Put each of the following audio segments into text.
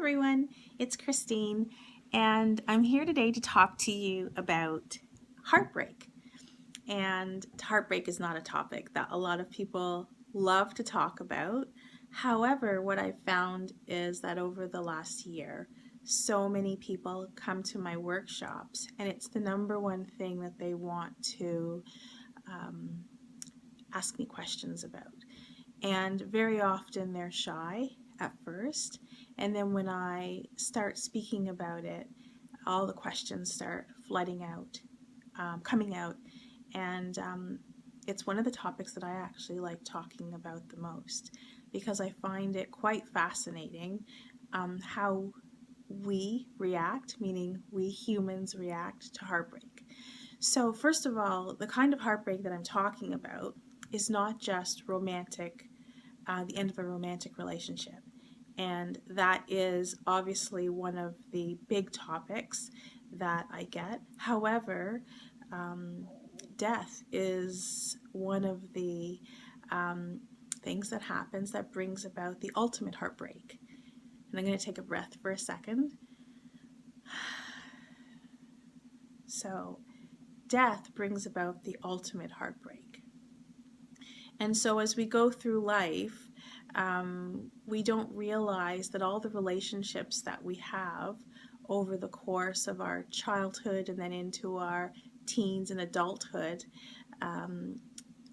everyone, it's Christine, and I'm here today to talk to you about heartbreak. And heartbreak is not a topic that a lot of people love to talk about. However, what I've found is that over the last year, so many people come to my workshops, and it's the number one thing that they want to um, ask me questions about. And very often they're shy at first. And then when I start speaking about it, all the questions start flooding out, coming out. And it's one of the topics that I actually like talking about the most because I find it quite fascinating how we react, meaning we humans react to heartbreak. So, first of all, the kind of heartbreak that I'm talking about is not just romantic, the end of a romantic relationship. And that is obviously one of the big topics that I get. However, um, death is one of the um, things that happens that brings about the ultimate heartbreak. And I'm going to take a breath for a second. So, death brings about the ultimate heartbreak. And so, as we go through life, we don't realize that all the relationships that we have over the course of our childhood and then into our teens and adulthood, um,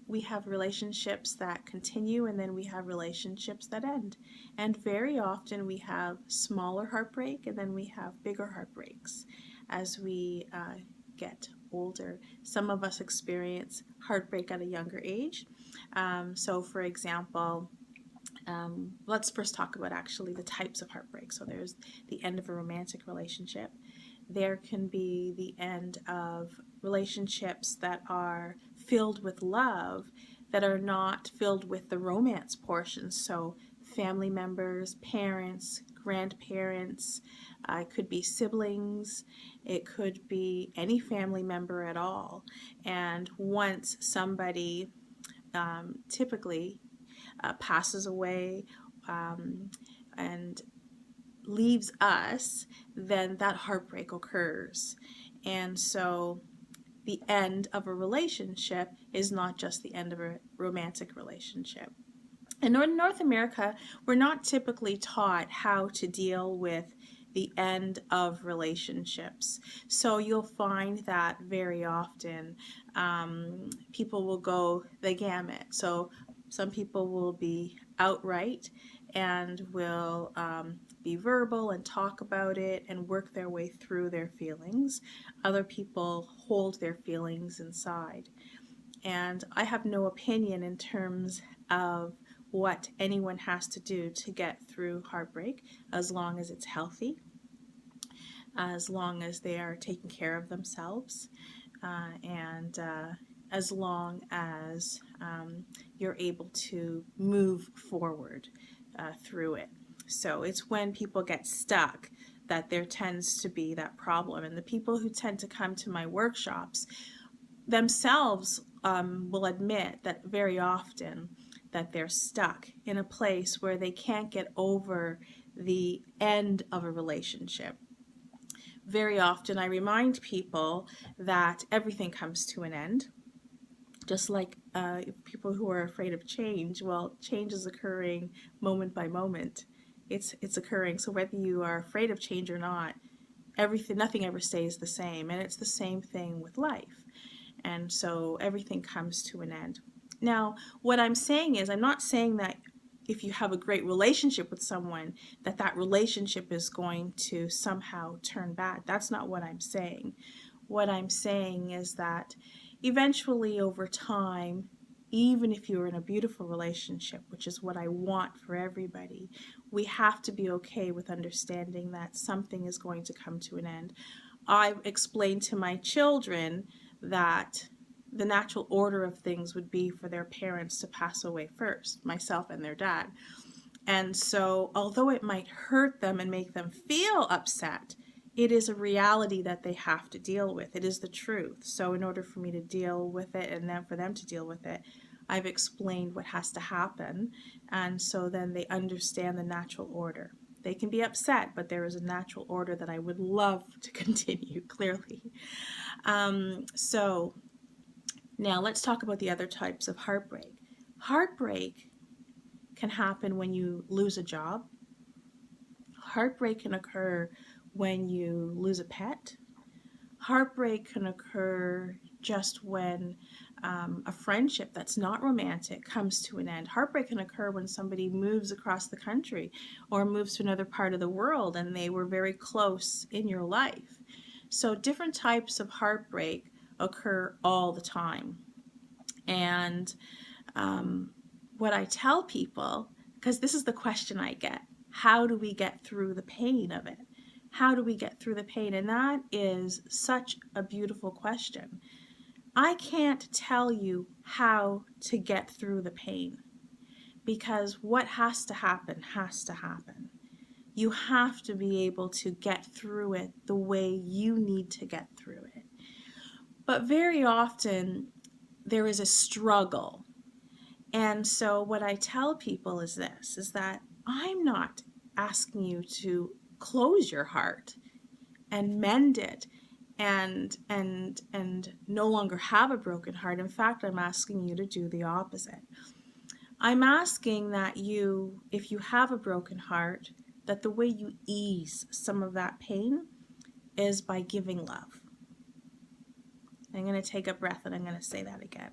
we have relationships that continue and then we have relationships that end. And very often we have smaller heartbreak and then we have bigger heartbreaks as we get older. Some of us experience heartbreak at a younger age. So, for example, let's first talk about actually the types of heartbreak. So, there's the end of a romantic relationship. There can be the end of relationships that are filled with love, that are not filled with the romance portion. So, family members, parents, grandparents, it could be siblings, it could be any family member at all. And once somebody typically passes away and leaves us, then that heartbreak occurs. And so the end of a relationship is not just the end of a romantic relationship. And in North America, we're not typically taught how to deal with the end of relationships. So you'll find that very often people will go the gamut. So some people will be outright and will be verbal and talk about it and work their way through their feelings. Other people hold their feelings inside. And I have no opinion in terms of what anyone has to do to get through heartbreak, as long as it's healthy, as long as they are taking care of themselves, and as long as you're able to move forward through it. So it's when people get stuck that there tends to be that problem. And the people who tend to come to my workshops themselves will admit that very often that they're stuck in a place where they can't get over the end of a relationship. Very often I remind people that everything comes to an end. Just like people who are afraid of change, well, change is occurring moment by moment. It's occurring. So whether you are afraid of change or not, nothing ever stays the same. And it's the same thing with life. And so everything comes to an end. Now, what I'm saying is, I'm not saying that if you have a great relationship with someone, that that relationship is going to somehow turn bad. That's not what I'm saying. What I'm saying is that eventually, over time, even if you're in a beautiful relationship, which is what I want for everybody, we have to be okay with understanding that something is going to come to an end. I explained to my children that the natural order of things would be for their parents to pass away first, myself and their dad. And so, although it might hurt them and make them feel upset, it is a reality that they have to deal with. It is the truth. So, in order for me to deal with it and then for them to deal with it, I've explained what has to happen. And so then they understand the natural order. They can be upset, but there is a natural order that I would love to continue, clearly. So now let's talk about the other types of heartbreak. Heartbreak can happen when you lose a job. Heartbreak can occur when you lose a pet. Heartbreak can occur just when a friendship that's not romantic comes to an end. Heartbreak can occur when somebody moves across the country or moves to another part of the world and they were very close in your life. So different types of heartbreak occur all the time. And what I tell people, because this is the question I get, how do we get through the pain of it? How do we get through the pain? And that is such a beautiful question. I can't tell you how to get through the pain, because what has to happen has to happen. You have to be able to get through it the way you need to get through it. But very often there is a struggle. And so what I tell people is this, is that I'm not asking you to close your heart and mend it and no longer have a broken heart. In fact, I'm asking you to do the opposite. I'm asking that you, if you have a broken heart, that the way you ease some of that pain is by giving love. I'm going to take a breath and I'm going to say that again.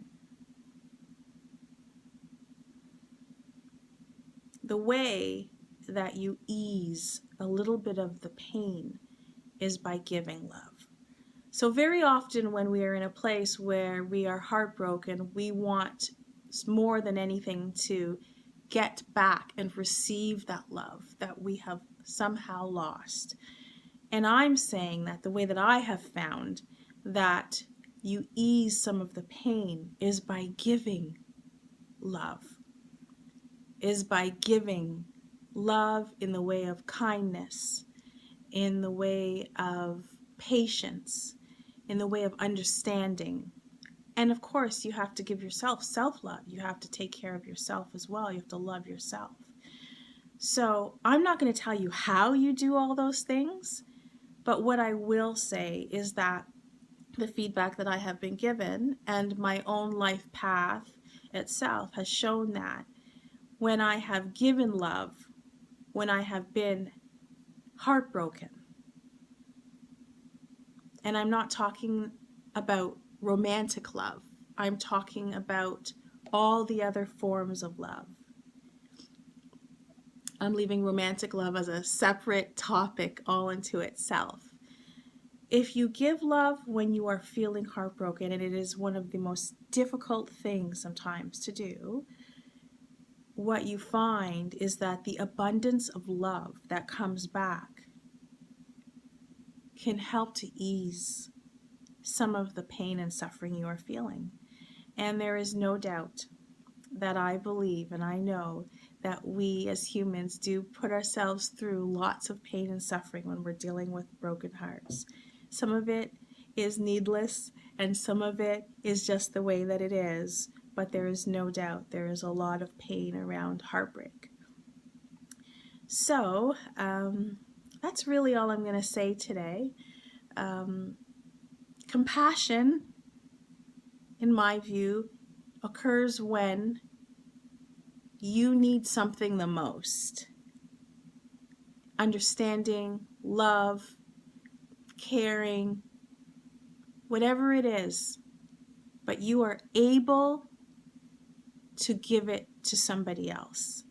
The way that you ease a little bit of the pain is by giving love. So very often when we are in a place where we are heartbroken, we want more than anything to get back and receive that love that we have somehow lost. And I'm saying that the way that I have found that you ease some of the pain is by giving love, is by giving love in the way of kindness, in the way of patience, in the way of understanding. And of course, you have to give yourself self-love. You have to take care of yourself as well. You have to love yourself. So I'm not going to tell you how you do all those things, but what I will say is that the feedback that I have been given and my own life path itself has shown that when I have given love, when I have been heartbroken, and I'm not talking about romantic love, I'm talking about all the other forms of love. I'm leaving romantic love as a separate topic all into itself. If you give love when you are feeling heartbroken, and it is one of the most difficult things sometimes to do, what you find is that the abundance of love that comes back can help to ease some of the pain and suffering you are feeling. And there is no doubt that I believe and I know that we as humans do put ourselves through lots of pain and suffering when we're dealing with broken hearts. Some of it is needless and some of it is just the way that it is, but there is no doubt there is a lot of pain around heartbreak. So that's really all I'm going to say today. Compassion, in my view, occurs when you need something the most. Understanding, love, caring, whatever it is, but you are able to give it to somebody else.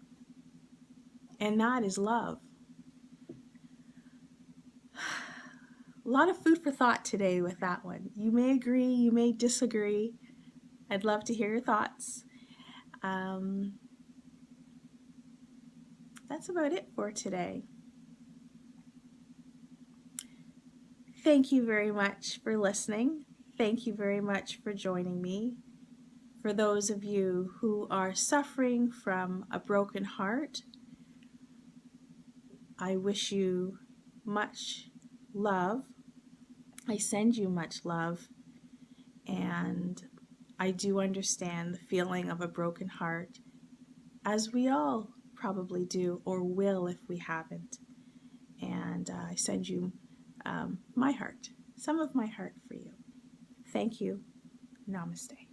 And that is love. A lot of food for thought today with that one. You may agree, you may disagree. I'd love to hear your thoughts. That's about it for today. Thank you very much for listening. Thank you very much for joining me. For those of you who are suffering from a broken heart, I wish you much love. I send you much love, and I do understand the feeling of a broken heart, as we all probably do or will if we haven't. and I send you my heart, some of my heart for you. Thank you. Namaste.